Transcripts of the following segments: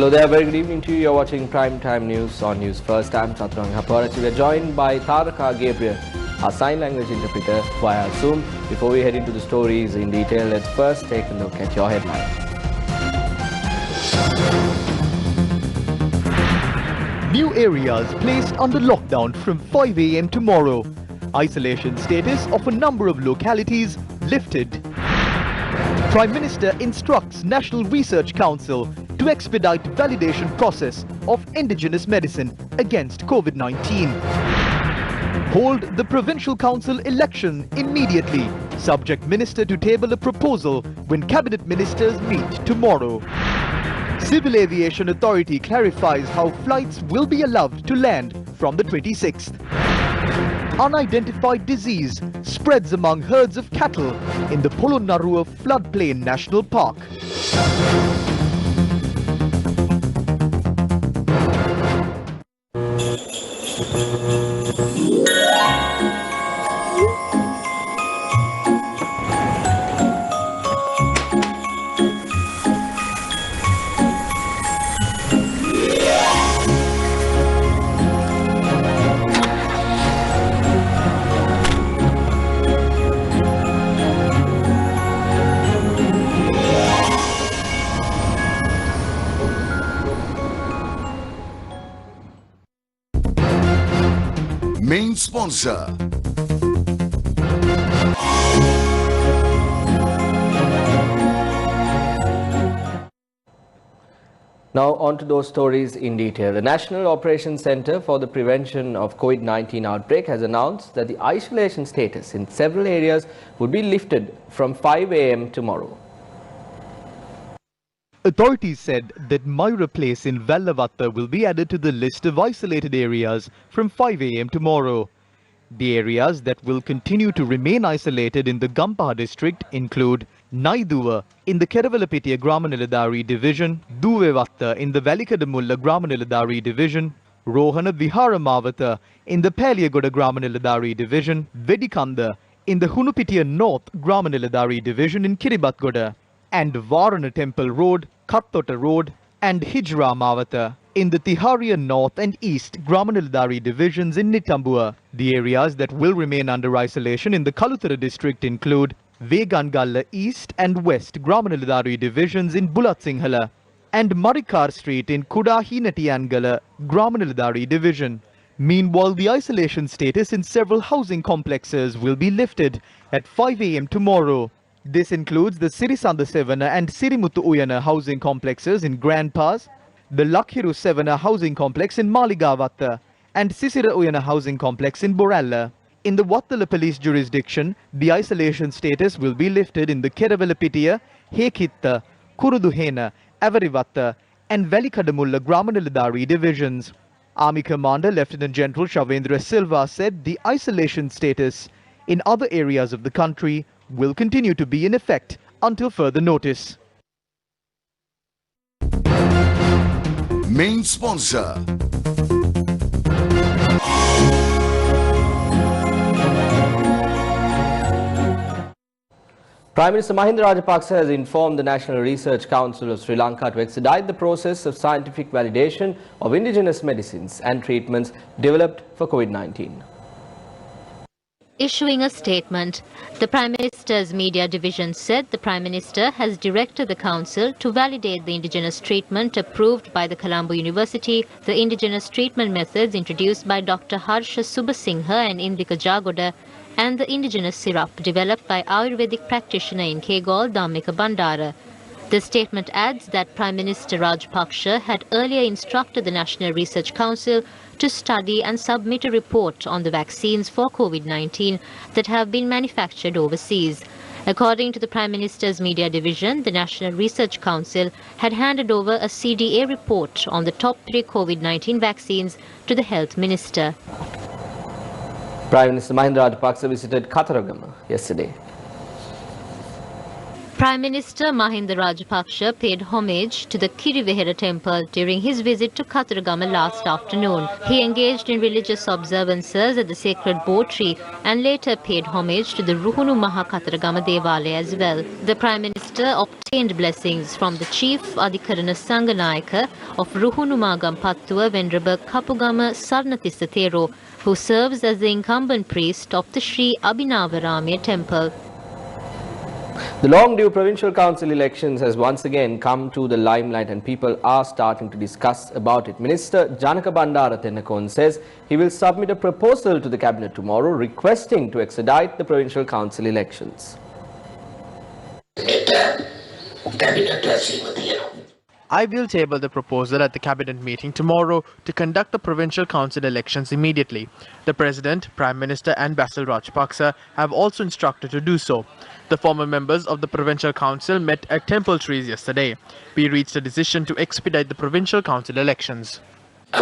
Hello there, very good evening to you. You're watching Prime Time News on News First. I'm Chaturang Haporachi. We're joined by Taraka Gabriel, our sign language interpreter via Zoom. Before we head into the stories in detail, let's first take a look at your headlines. New areas placed under lockdown from 5 a.m. tomorrow. Isolation status of a number of localities lifted. Prime Minister instructs National Research Council to expedite validation process of indigenous medicine against COVID-19. Hold the Provincial Council election immediately. Subject Minister to table a proposal when Cabinet Ministers meet tomorrow. Civil Aviation Authority clarifies how flights will be allowed to land from the 26th. Unidentified disease spreads among herds of cattle in the Polonnaruwa Floodplain National Park. Main sponsor. Now on to those stories in detail. The National Operations Centre for the Prevention of COVID-19 outbreak has announced that the isolation status in several areas would be lifted from 5 a.m. tomorrow. Authorities said that Myra Place in Vellavatta will be added to the list of isolated areas from 5 a.m. tomorrow. The areas that will continue to remain isolated in the Gampaha district include Naiduva in the Keravalapitiya Gramaniladari division, Duvevatta in the Valikadamulla Gramaniladari division, Rohana Viharamavata in the Paliyagoda Gramaniladari division, Vedikanda in the Hunupitiya North Gramaniladari division in Kiribatgoda, and Varana Temple Road, Kattota Road and Hijra Mavata in the Tiharia North and East Gramaniladari divisions in Nitambua. The areas that will remain under isolation in the Kaluthara district include Vegangalla East and West Gramaniladari divisions in Bulatsinhala and Marikar Street in Kudahinatiyangala Gramaniladari division. Meanwhile, the isolation status in several housing complexes will be lifted at 5 a.m. tomorrow. This includes the Sirisanda Sevana and Sirimuthu Uyana housing complexes in Grand Pass, the Lakhiru Sevana housing complex in Maligavatta, and Sisira Uyana housing complex in Boralla. In the Wattala police jurisdiction, the isolation status will be lifted in the Keravalapitiya, Hekitta, Kuruduhena, Avarivatta, and Valikadamulla Gramaniladari divisions. Army Commander Lieutenant General Shavendra Silva said the isolation status in other areas of the country will continue to be in effect until further notice. Main sponsor. Prime Minister Mahinda Rajapaksa has informed the National Research Council of Sri Lanka to expedite the process of scientific validation of indigenous medicines and treatments developed for COVID-19. Issuing a statement, the Prime Minister's Media Division said the Prime Minister has directed the Council to validate the indigenous treatment approved by the Colombo University, the indigenous treatment methods introduced by Dr. Harsha Subasinghe and Indika Jagoda, and the indigenous syrup developed by Ayurvedic practitioner in Kegol, Dhammika Bandara. The statement adds that Prime Minister Rajapaksa had earlier instructed the National Research Council to study and submit a report on the vaccines for COVID-19 that have been manufactured overseas. According to the Prime Minister's Media Division, the National Research Council had handed over a CDA report on the top 3 COVID-19 vaccines to the Health Minister. Prime Minister Mahinda Rajapaksa visited Kataragama yesterday. Prime Minister Mahinda Rajapaksa paid homage to the Kirivehera temple during his visit to Kataragama last afternoon. He engaged in religious observances at the sacred bow tree and later paid homage to the Ruhunu Maha Kataragama Devalaya as well. The Prime Minister obtained blessings from the Chief Adhikarana Sanganayaka of Ruhunu Magam Pattuwa Venerable Kapugama Sarnathissa Thero, who serves as the incumbent priest of the Sri Abhinavaramaya temple. The long-due provincial council elections has once again come to the limelight and people are starting to discuss about it. Minister Janaka Bandara Tennakon says he will submit a proposal to the cabinet tomorrow requesting to expedite the provincial council elections. I will table the proposal at the cabinet meeting tomorrow to conduct the provincial council elections immediately. The President, Prime Minister and Basil Rajapaksa have also instructed to do so. The former members of the provincial council met at Temple Trees yesterday. We reached a decision to expedite the provincial council elections. We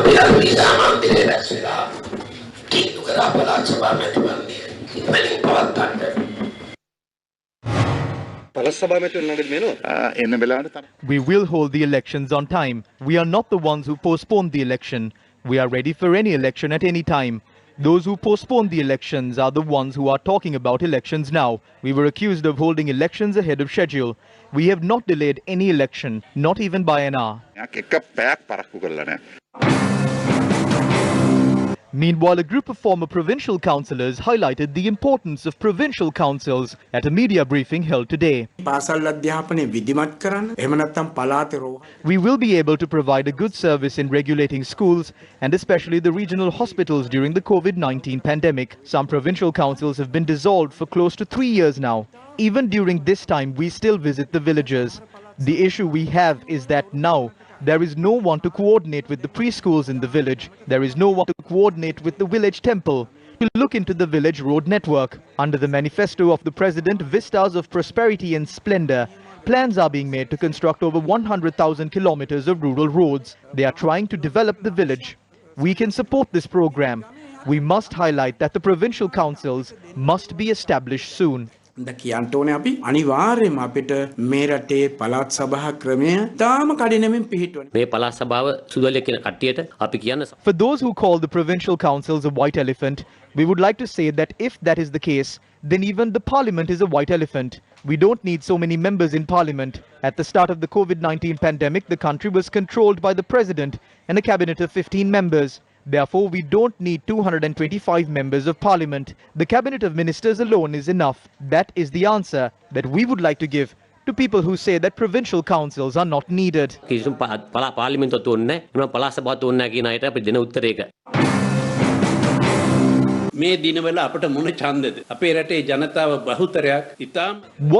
will hold the elections on time. We are not the ones who postponed the election. We are ready for any election at any time. Those who postponed the elections are the ones who are talking about elections now. We were accused of holding elections ahead of schedule. We have not delayed any election, not even by an hour. Meanwhile, a group of former provincial councillors highlighted the importance of provincial councils at a media briefing held today. We will be able to provide a good service in regulating schools and especially the regional hospitals during the COVID-19 pandemic. Some provincial councils have been dissolved for close to 3 years now. Even during this time, we still visit the villages. The issue we have is that now, there is no one to coordinate with the preschools in the village. There is no one to coordinate with the village temple, to look into the village road network. Under the manifesto of the President, Vistas of Prosperity and Splendor, plans are being made to construct over 100,000 kilometers of rural roads. They are trying to develop the village. We can support this program. We must highlight that the provincial councils must be established soon. For those who call the provincial councils a white elephant, we would like to say that if that is the case, then even the parliament is a white elephant. We don't need so many members in parliament. At the start of the COVID-19 pandemic, the country was controlled by the president and a cabinet of 15 members. Therefore, we don't need 225 members of parliament. The cabinet of ministers alone is enough. That is the answer that we would like to give to people who say that provincial councils are not needed. What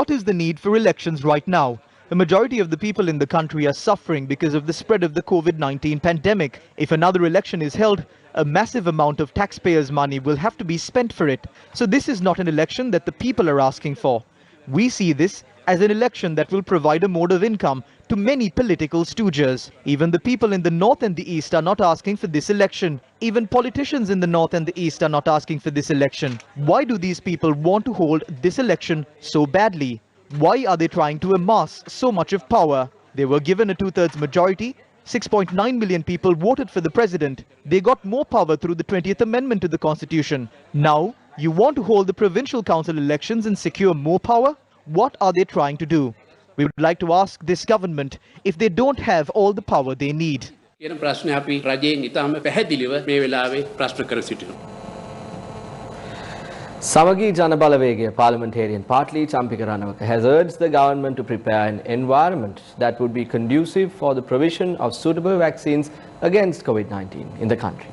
is the need for elections right now? The majority of the people in the country are suffering because of the spread of the COVID-19 pandemic. If another election is held, a massive amount of taxpayers' money will have to be spent for it. So this is not an election that the people are asking for. We see this as an election that will provide a mode of income to many political stooges. Even the people in the north and the east are not asking for this election. Even politicians in the north and the east are not asking for this election. Why do these people want to hold this election so badly? Why are they trying to amass so much of power? They were given a two-thirds majority. 6.9 million people voted for the president. They got more power through the 20th Amendment to the Constitution. Now, you want to hold the provincial council elections and secure more power? What are they trying to do? We would like to ask this government if they don't have all the power they need. Samagi Janabalawege parliamentarian Partly Champika Ranawaka has urged the government to prepare an environment that would be conducive for the provision of suitable vaccines against COVID-19 in the country.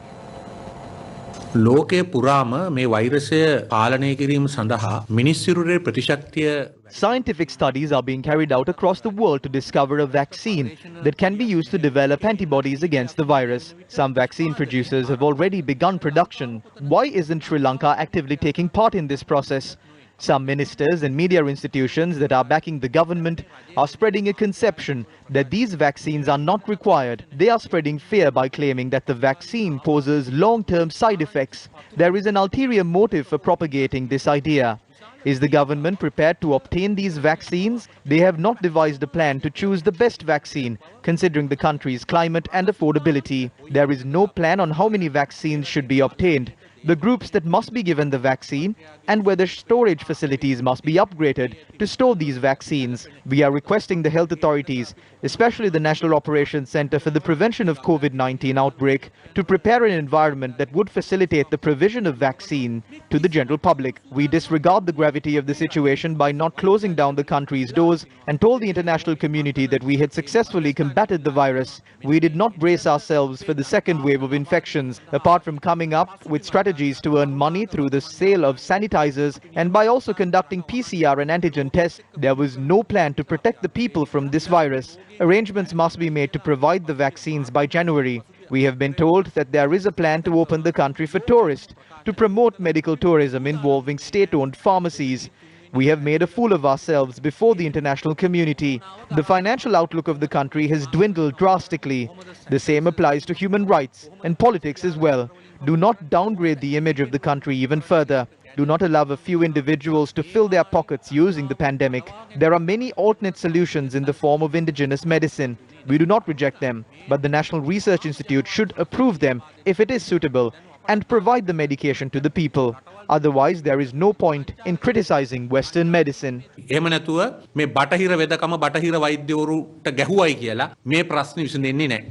ලෝකයේ පුරාම මේ වෛරසය පාලනය කිරීම සඳහා මිනිස්සුරුවේ ප්‍රතිශක්තිය Scientific studies are being carried out across the world to discover a vaccine that can be used to develop antibodies against the virus. Some vaccine producers have already begun production. Why isn't Sri Lanka actively taking part in this process? Some ministers and media institutions that are backing the government are spreading a conception that these vaccines are not required. They are spreading fear by claiming that the vaccine poses long-term side effects. There is an ulterior motive for propagating this idea. Is the government prepared to obtain these vaccines? They have not devised a plan to choose the best vaccine, considering the country's climate and affordability. There is no plan on how many vaccines should be obtained, the groups that must be given the vaccine, and whether storage facilities must be upgraded to store these vaccines. We are requesting the health authorities, especially the National Operations Center for the Prevention of COVID-19 outbreak, to prepare an environment that would facilitate the provision of vaccine to the general public. We disregard the gravity of the situation by not closing down the country's doors and told the international community that we had successfully combated the virus. We did not brace ourselves for the second wave of infections, apart from coming up with strategies to earn money through the sale of sanitizers and by also conducting PCR and antigen tests. There was no plan to protect the people from this virus. Arrangements must be made to provide the vaccines by January. We have been told that there is a plan to open the country for tourists, to promote medical tourism involving state-owned pharmacies. We have made a fool of ourselves before the international community. The financial outlook of the country has dwindled drastically. The same applies to human rights and politics as well. Do not downgrade the image of the country even further. Do not allow a few individuals to fill their pockets using the pandemic. There are many alternate solutions in the form of indigenous medicine. We do not reject them, but the National Research Institute should approve them if it is suitable and provide the medication to the people. Otherwise, there is no point in criticizing Western medicine. එහෙම නැතුව මේ බටහිර වෙදකම බටහිර වෛද්‍යවරුන්ට ගැහුවයි කියලා මේ ප්‍රශ්නේ විසඳෙන්නේ නැහැ.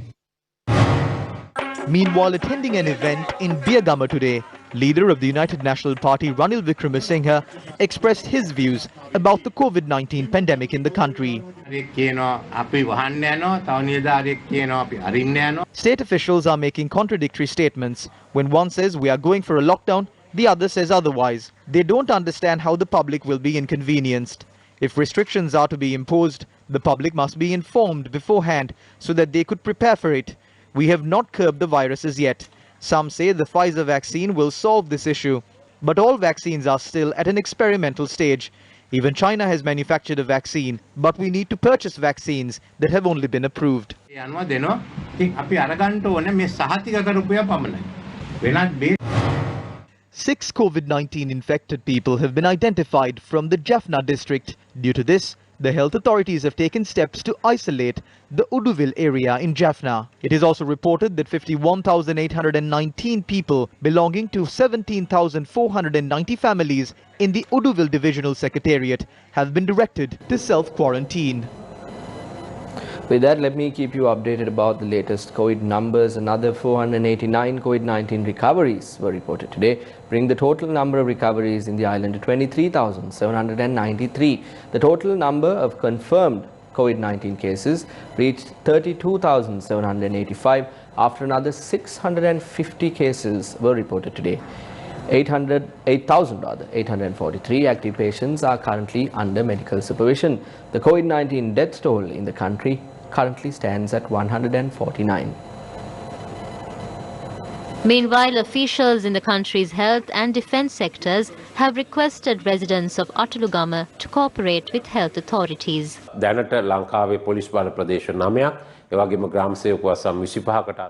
Meanwhile, attending an event in Biagama today, leader of the United National Party Ranil Wickremesinghe expressed his views about the COVID-19 pandemic in the country. State officials are making contradictory statements. When one says we are going for a lockdown, the other says otherwise. They don't understand how the public will be inconvenienced. If restrictions are to be imposed, the public must be informed beforehand so that they could prepare for it. We have not curbed the virus as yet. Some say the Pfizer vaccine will solve this issue, but all vaccines are still at an experimental stage. Even China has manufactured a vaccine, but we need to purchase vaccines that have only been approved. 6 COVID-19 infected people have been identified from the Jaffna district. Due to this, the health authorities have taken steps to isolate the Uduville area in Jaffna. It is also reported that 51,819 people belonging to 17,490 families in the Uduville Divisional Secretariat have been directed to self-quarantine. With that, let me keep you updated about the latest COVID numbers. Another 489 COVID-19 recoveries were reported today, bringing the total number of recoveries in the island to 23,793. The total number of confirmed COVID-19 cases reached 32,785 after another 650 cases were reported today. 8,843 active patients are currently under medical supervision. The COVID-19 death toll in the country currently stands at 149. Meanwhile, officials in the country's health and defence sectors have requested residents of Atulugama to cooperate with health authorities. දැනට ලංකාවේ police බල ප්‍රදේශ 9ක් එවැගේම ග්‍රාම සේවක වසම් 25කට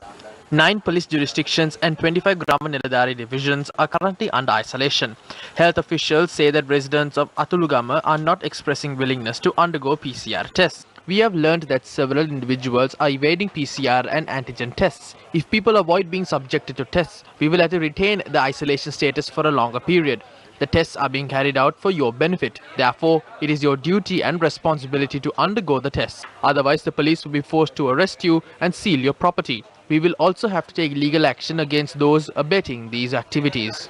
9 police jurisdictions and 25 Grama Niladhari divisions are currently under isolation. Health officials say that residents of Atulugama are not expressing willingness to undergo PCR tests. We have learned that several individuals are evading PCR and antigen tests. If people avoid being subjected to tests, we will have to retain the isolation status for a longer period. The tests are being carried out for your benefit. Therefore, it is your duty and responsibility to undergo the tests. Otherwise, the police will be forced to arrest you and seal your property. We will also have to take legal action against those abetting these activities.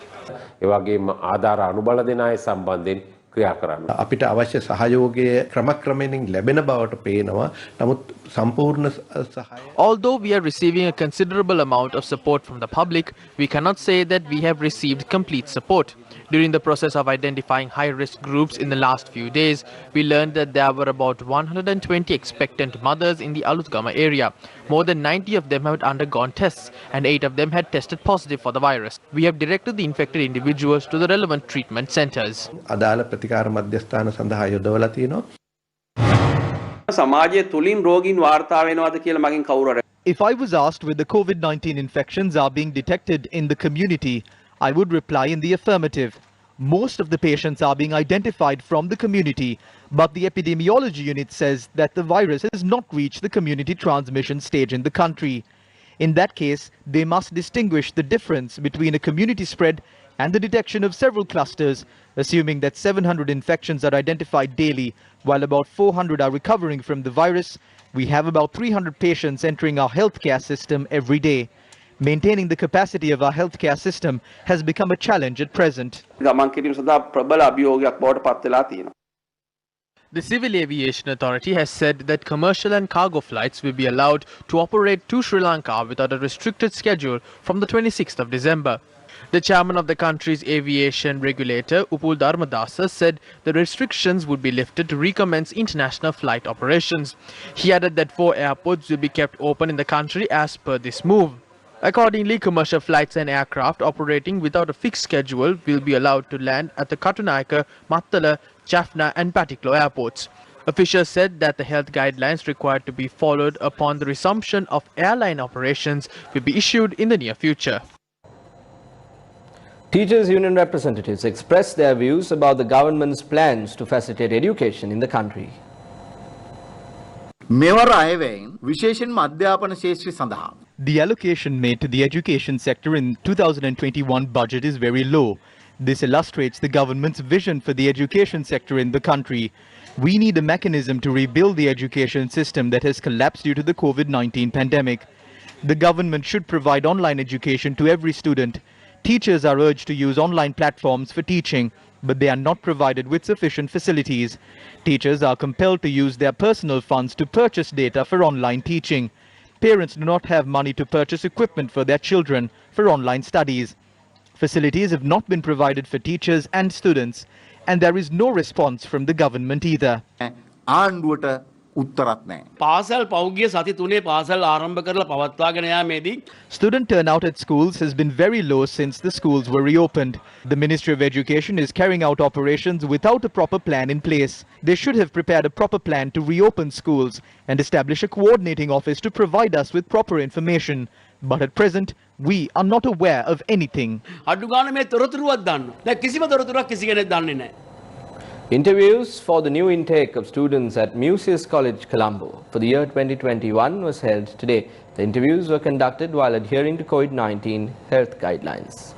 එවැගේම ආධාර අනුබල දෙන අය සම්බන්ධයෙන් ක්‍රියා කරන්න. අපිට අවශ්‍ය සහයෝගය ක්‍රමක්‍රමයෙන් ලැබෙන බවට පේනවා. නමුත් සම්පූර්ණ සහාය Although we are receiving a considerable amount of support from the public, we cannot say that we have received complete support. During the process of identifying high-risk groups in the last few days, we learned that there were about 120 expectant mothers in the Alutgama area. More than 90 of them had undergone tests and 8 of them had tested positive for the virus. We have directed the infected individuals to the relevant treatment centers. අදාළ ප්‍රතිකාර මධ්‍යස්ථාන සඳහා යොදවලා තියෙනවා. සමාජයේ තුලින් රෝගීන් වාර්තා වෙනවද කියලා මගෙන් කවුරු If I was asked whether COVID-19 infections are being detected in the community, I would reply in the affirmative. Most of the patients are being identified from the community, but the epidemiology unit says that the virus has not reached the community transmission stage in the country. In that case, they must distinguish the difference between a community spread and the detection of several clusters, assuming that 700 infections are identified daily, while about 400 are recovering from the virus. We have about 300 patients entering our healthcare system every day. Maintaining the capacity of our healthcare system has become a challenge at present. The Civil Aviation Authority has said that commercial and cargo flights will be allowed to operate to Sri Lanka without a restricted schedule from the 26th of December. The chairman of the country's aviation regulator, Upul Dharmadasa, said the restrictions would be lifted to recommence international flight operations. He added that 4 airports will be kept open in the country as per this move. Accordingly, commercial flights and aircraft operating without a fixed schedule will be allowed to land at the Katunayaka, Mattala, Jaffna and Patiklo airports. Officials said that the health guidelines required to be followed upon the resumption of airline operations will be issued in the near future. Teachers' union representatives expressed their views about the government's plans to facilitate education in the country. The allocation made to the education sector in 2021 budget is very low. This illustrates the government's vision for the education sector in the country. We need a mechanism to rebuild the education system that has collapsed due to the COVID-19 pandemic. The government should provide online education to every student. Teachers are urged to use online platforms for teaching, but they are not provided with sufficient facilities. Teachers are compelled to use their personal funds to purchase data for online teaching. Parents do not have money to purchase equipment for their children for online studies. Facilities have not been provided for teachers and students, and there is no response from the government either. Student turnout at schools has been very low since the schools were reopened. The Ministry of Education is carrying out operations without a proper plan in place. They should have prepared a proper plan to reopen schools and establish a coordinating office to provide us with proper information. But at present, we are not aware of anything. Interviews for the new intake of students at Newsfirst College, Colombo for the year 2021 was held today. The interviews were conducted while adhering to COVID-19 health guidelines.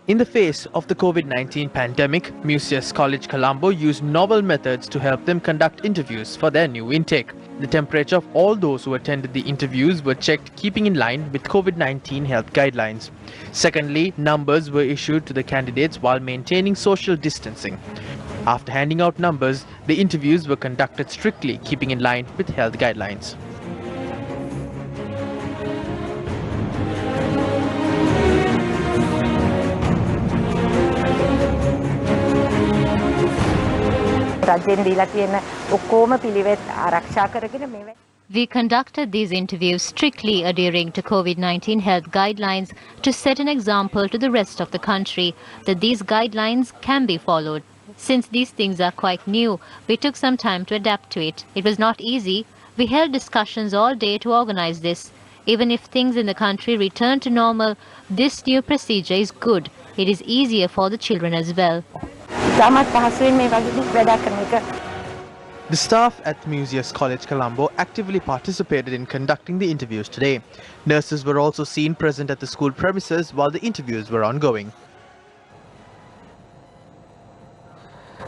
In the face of the COVID-19 pandemic, Newsfirst College Colombo used novel methods to help them conduct interviews for their new intake. The temperature of all those who attended the interviews were checked, keeping in line with COVID-19 health guidelines. Secondly, numbers were issued to the candidates while maintaining social distancing. After handing out numbers, the interviews were conducted strictly, keeping in line with health guidelines. We conducted these interviews strictly adhering to COVID-19 health guidelines to set an example to the rest of the country that these guidelines can be followed. Since these things are quite new, we took some time to adapt to it. It was not easy. We held discussions all day to organize this. Even if things in the country return to normal, this new procedure is good. It is easier for the children as well. The staff at Newsfirst College Colombo actively participated in conducting the interviews today. Nurses were also seen present at the school premises while the interviews were ongoing.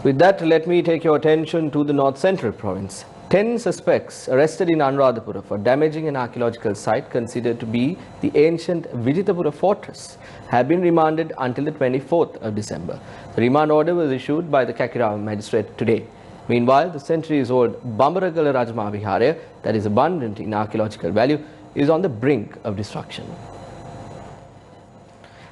With that, let me take your attention to the North Central Province. 10 suspects arrested in Anuradhapura for damaging an archaeological site considered to be the ancient Vijitapura fortress have been remanded until the 24th of December. The remand order was issued by the Kakirawa magistrate today. Meanwhile, the centuries-old Bambaragala Rajma Viharaya, that is abundant in archaeological value, is on the brink of destruction.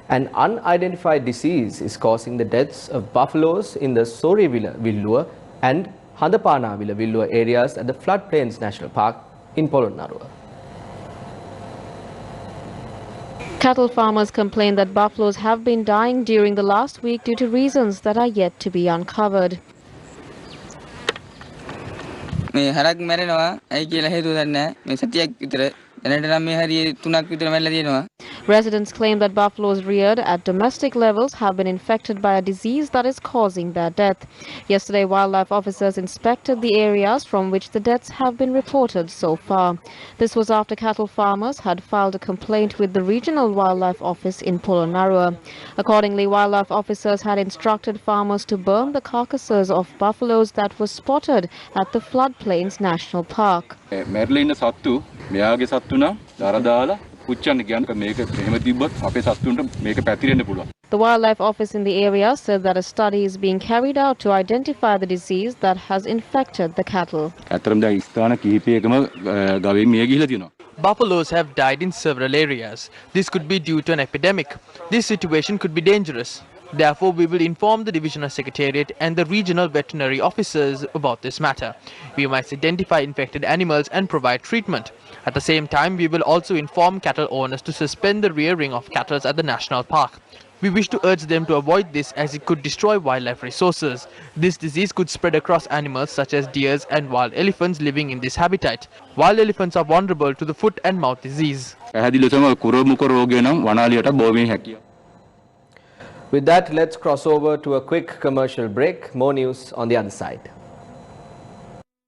An unidentified disease is causing the deaths of buffaloes in the Sorevila Villua and Handapana Villua areas at the Floodplains National Park in Polonnaruwa. Cattle farmers complain that buffaloes have been dying during the last week due to reasons that are yet to be uncovered. Residents claim that buffaloes reared at domestic levels have been infected by a disease that is causing their death. Yesterday, wildlife officers inspected the areas from which the deaths have been reported so far. This was after cattle farmers had filed a complaint with the Regional Wildlife Office in Polonnaruwa. Accordingly, wildlife officers had instructed farmers to burn the carcasses of buffaloes that were spotted at the Floodplains National Park. The Wildlife Office in the area said that a study is being carried out to identify the disease that has infected the cattle. Buffaloes have died in several areas. This could be due to an epidemic. This situation could be dangerous. Therefore, we will inform the Divisional Secretariat and the regional veterinary officers about this matter. We must identify infected animals and provide treatment. At the same time, we will also inform cattle owners to suspend the rearing of cattle at the national park. We wish to urge them to avoid this as it could destroy wildlife resources. This disease could spread across animals such as deers and wild elephants living in this habitat. Wild elephants are vulnerable to the foot and mouth disease. With that, let's cross over to a quick commercial break. More news on the other side.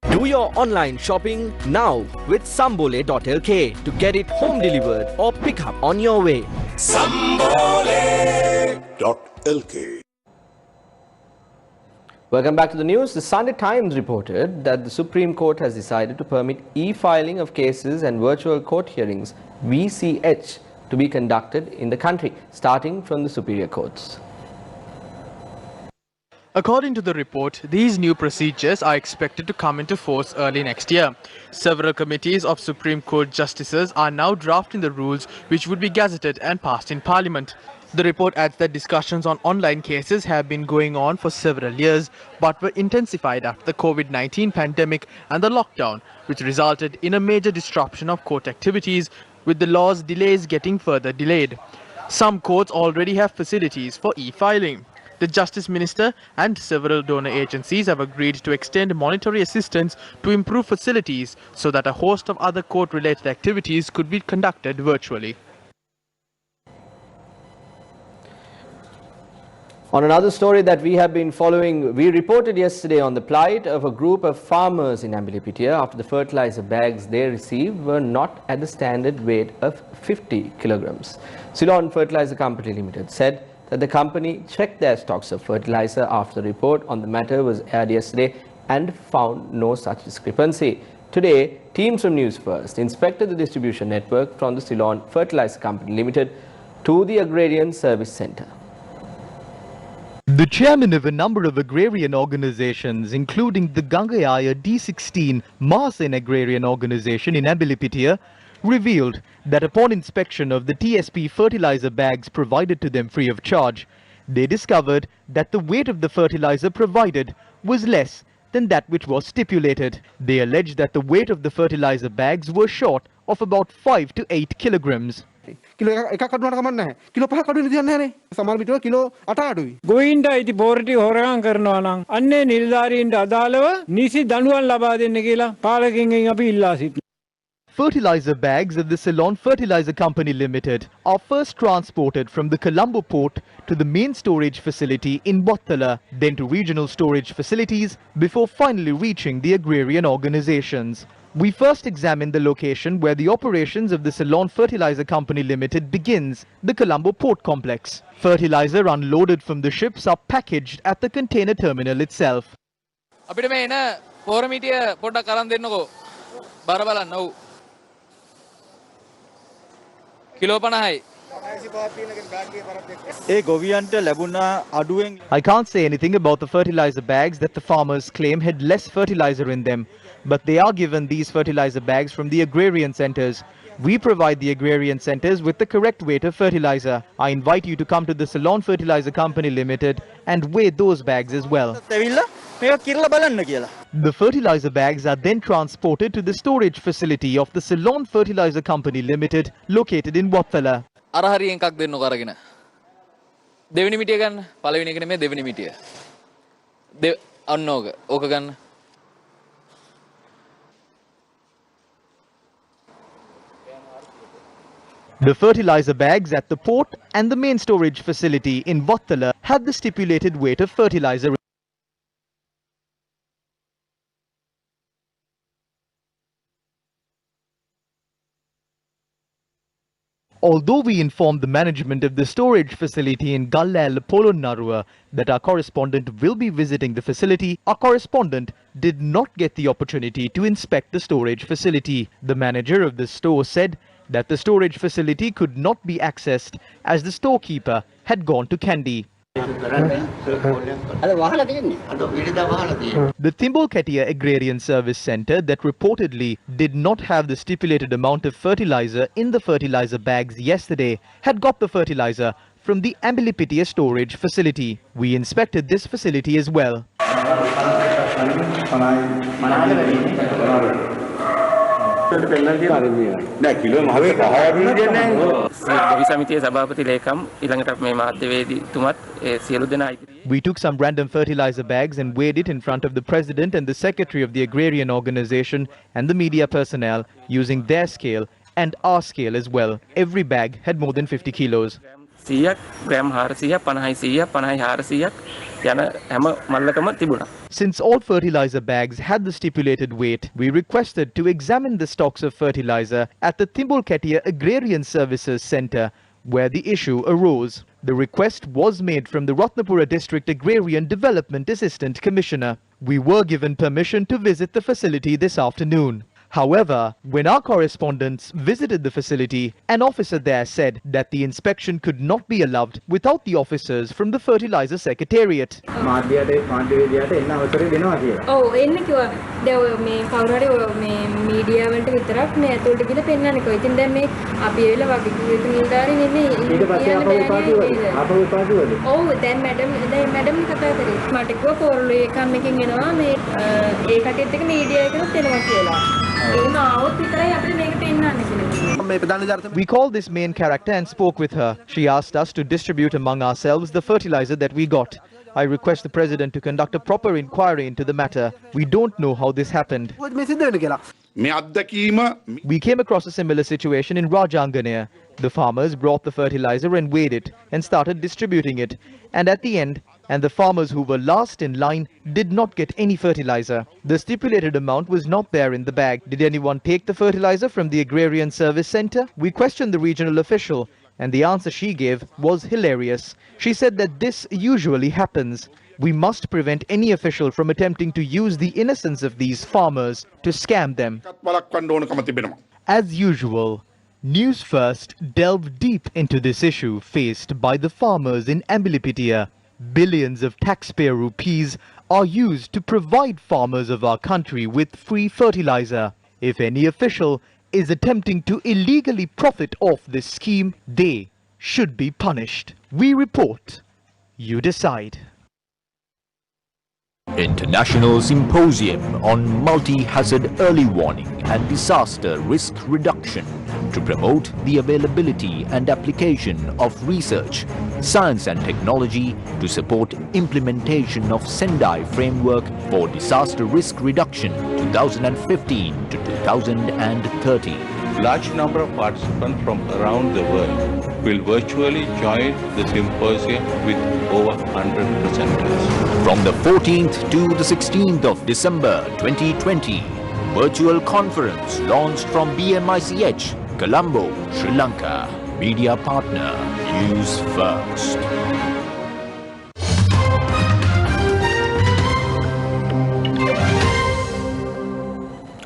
Do your online shopping now with Sambole.lk to get it home delivered or pick up on your way. Sambole.lk. Welcome back to the news. The Sunday Times reported that the Supreme Court has decided to permit e-filing of cases and virtual court hearings, VCH, to be conducted in the country, starting from the superior courts. According to the report, these new procedures are expected to come into force early next year. Several committees of Supreme Court justices are now drafting the rules which would be gazetted and passed in Parliament. The report adds that discussions on online cases have been going on for several years but were intensified after the COVID-19 pandemic and the lockdown, which resulted in a major disruption of court activities, with the law's delays getting further delayed. Some courts already have facilities for e-filing. The Justice Minister and several donor agencies have agreed to extend monetary assistance to improve facilities so that a host of other court-related activities could be conducted virtually. On another story that we have been following, we reported yesterday on the plight of a group of farmers in Ambilipitia after the fertilizer bags they received were not at the standard weight of 50 kilograms. Ceylon Fertilizer Company Limited said that the company checked their stocks of fertilizer after the report on the matter was aired yesterday and found no such discrepancy. Today, teams from Newsfirst inspected the distribution network from the Ceylon Fertilizer Company Limited to the Agrarian Service Centre. The chairman of a number of agrarian organizations, including the Gangayaya D16 Mass and Agrarian Organization in Ambilipitia, revealed that upon inspection of the TSP fertilizer bags provided to them free of charge, they discovered that the weight of the fertilizer provided was less than that which was stipulated. They alleged that the weight of the fertilizer bags were short of about 5 to 8 kilograms. Kilo එකක් අඩුවට කමක් නැහැ. Kilo 5ක් අඩු වෙන විදියක් නැහැනේ. සමහර විට කිලෝ 8 අඩුයි. ගෝවින්දා ඉති පෝරටි හොරගම් කරනවා නම් අන්නේ නිලධාරීන්ට අදාළව නිසි දඬුවම් ලබා දෙන්න කියලා පාලකයන්ගෙන් අපි ඉල්ලා සිටිනවා. Fertilizer bags of the Ceylon Fertilizer Company Limited are first transported from the Colombo port to the main storage facility in Bottala, then to regional storage facilities before finally reaching the agrarian organizations. We first examined the location where the operations of the Ceylon Fertilizer Company Limited begins, the Colombo port complex. Fertilizer unloaded from the ships are packaged at the container terminal itself. අපිට මේ එන පොරමිටිය පොඩ්ඩක් අරන් දෙන්නකෝ. බර බලන්න. ඔව්. Kilo 50යි. I can't say anything about the fertilizer bags that the farmers claim had less fertilizer in them, but they are given these fertilizer bags from the agrarian centers. We provide the agrarian centers with the correct weight of fertilizer. I invite you to come to the Ceylon Fertilizer Company Limited and weigh those bags as well. The fertilizer bags are then transported to the storage facility of the Ceylon Fertilizer Company Limited located in Bottala. අර හරියෙන් එකක් දෙන්නකො අරගෙන. දෙවෙනි මිටිය ගන්න. පළවෙනි එක නෙමෙයි දෙවෙනි මිටිය. අන්න ඕක. ඕක ගන්න. The fertilizer bags at the port and the main storage facility in Vattala had the stipulated weight of fertilizer. Although we informed the management of the storage facility in Gallal Polonnarua that our correspondent will be visiting the facility, our correspondent did not get the opportunity to inspect the storage facility. The manager of the store said that the storage facility could not be accessed as the storekeeper had gone to Kandy. The Thimble-Katia Agrarian Service Centre that reportedly did not have the stipulated amount of fertilizer in the fertilizer bags yesterday had got the fertilizer from the Ambilipitia storage facility. We inspected this facility as well. We took some random fertilizer bags and weighed it in front of the president and the secretary of the agrarian organization and the media personnel using their scale and our scale as well. Every bag had more than 50 kilos. Since all fertilizer bags had the stipulated weight, we requested to examine the stocks of fertilizer at the Thimble-Katia Agrarian Services Centre, where the issue arose. The request was made from the Ratnapura District Agrarian Development Assistant Commissioner. We were given permission to visit the facility this afternoon. However, when our correspondents visited the facility, an officer there said that the inspection could not be allowed without the officers from the Fertilizer Secretariat. We called this main character and spoke with her. She asked us to distribute among ourselves the fertilizer that we got. I request the president to conduct a proper inquiry into the matter. We don't know how this happened. We came across a similar situation in Rajanganaya. The farmers brought the fertilizer and weighed it and started distributing it. And at the end, the farmers who were last in line did not get any fertilizer. The stipulated amount was not there in the bag. Did anyone take the fertilizer from the Agrarian Service Centre? We questioned the regional official, and the answer she gave was hilarious. She said that this usually happens. We must prevent any official from attempting to use the innocence of these farmers to scam them. As usual, News First delved deep into this issue faced by the farmers in Ambilipitia. Billions of taxpayer rupees are used to provide farmers of our country with free fertilizer. If any official is attempting to illegally profit off this scheme, they should be punished. We report, you decide. International Symposium on Multi-Hazard Early Warning and Disaster Risk Reduction to promote the availability and application of research, science and technology to support implementation of Sendai Framework for Disaster Risk Reduction 2015 to 2030. Large number of participants from around the world will virtually join the symposium with over 100 presenters. From the 14th to the 16th of December 2020, virtual conference launched from BMICH, Colombo, Sri Lanka. Media partner, News First.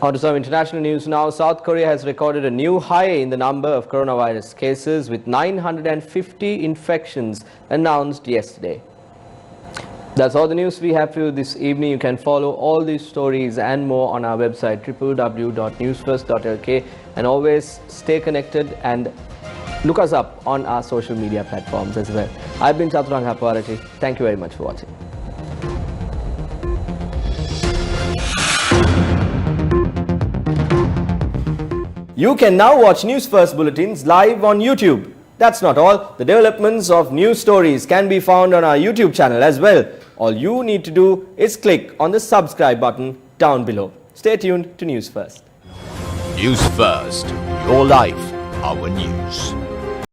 On to some international news now. South Korea has recorded a new high in the number of coronavirus cases with 950 infections announced yesterday. That's all the news we have for you this evening. You can follow all these stories and more on our website www.newsfirst.lk, and always stay connected and look us up on our social media platforms as well. I've been Chaturanga Parachi. Thank you very much for watching. You can now watch News First bulletins live on YouTube. That's not all. The developments of news stories can be found on our YouTube channel as well. All you need to do is click on the subscribe button down below. Stay tuned to News First. News First, your life, our news.